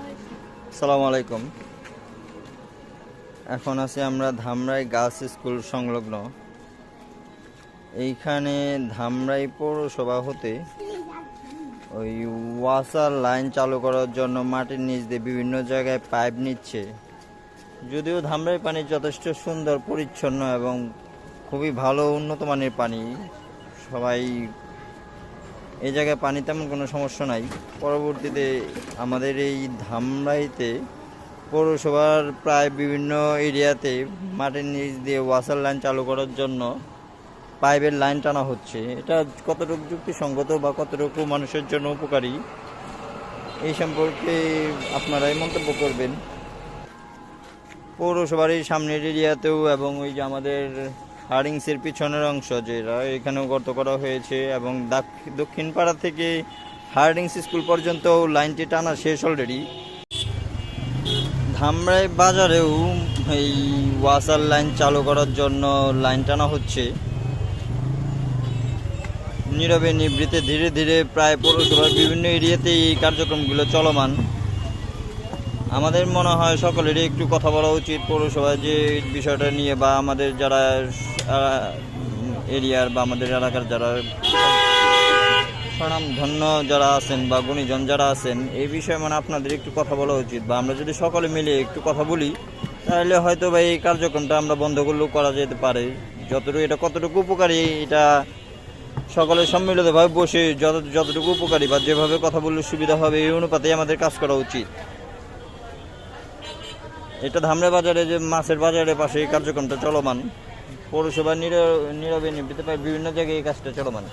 আসসালামু আলাইকুম। এখন আছি আমরা ধামরাই গার্লস স্কুল সংলগ্ন। এইখানে ধামরাই পৌরসভা হতে ওই ওয়াসার লাইন চালু করার জন্য মাটির নিচ দিয়ে বিভিন্ন জায়গায় পাইপ নিচ্ছে। যদিও ধামরাই পানি যথেষ্ট সুন্দর, পরিচ্ছন্ন এবং খুবই ভালো উন্নত মানের পানি। সবাই এই জায়গায় পানি তেমন কোনো সমস্যা নাই। পরবর্তীতে আমাদের এই ধামরাইতে পৌরসভার প্রায় বিভিন্ন এরিয়াতে মাটির নিচ দিয়ে ওয়াসার লাইন চালু করার জন্য পাইপের লাইন টানা হচ্ছে। এটা কতটুকু যুক্তিসঙ্গত বা কতটুকু মানুষের জন্য উপকারী, এই সম্পর্কে আপনারাই মন্তব্য করবেন। পৌরসভার এই সামনের এরিয়াতেও এবং ওই যে আমাদের হার্ডিংসের পিছনের অংশ যেটা এখানেও গর্ত করা হয়েছে এবং দক্ষিণ পাড়া থেকে হার্ডিংস স্কুল পর্যন্ত লাইনটি টানা শেষ অলরেডি। ধামরাই বাজারেও এই ওয়াসার লাইন চালু করার জন্য লাইন টানা হচ্ছে। নীরবে নিভৃতে ধীরে ধীরে প্রায় পৌরসভার বিভিন্ন এরিয়াতে এই কার্যক্রমগুলো চলমান। আমাদের মনে হয় সকলেরই একটু কথা বলা উচিত পৌরসভায় যে বিষয়টা নিয়ে, বা আমাদের যারা এরিয়ার বা আমাদের এলাকার যারা স্বনামধন্য যারা আছেন বা গুণীজন যারা আছেন, এই বিষয়ে মানে আপনাদের একটু কথা বলা উচিত। বা আমরা যদি সকলে মিলে একটু কথা বলি তাহলে হয়তো বা এই কার্যক্রমটা আমরা বন্ধ করলেও করা যেতে পারে। যতটুকু এটা কতটুকু উপকারী, এটা সকলের সম্মিলিতভাবে বসে যতটুকু উপকারী বা যেভাবে কথা বললে সুবিধা হবে এই অনুপাতেই আমাদের কাজ করা উচিত। এটা ধামরাই বাজারে যে মাছের বাজারের পাশে এই কার্যক্রমটা চলমান। পৌরসভা নীরবে নিবৃত্তে প্রায় বিভিন্ন জায়গায় এই কাজটা চলমান।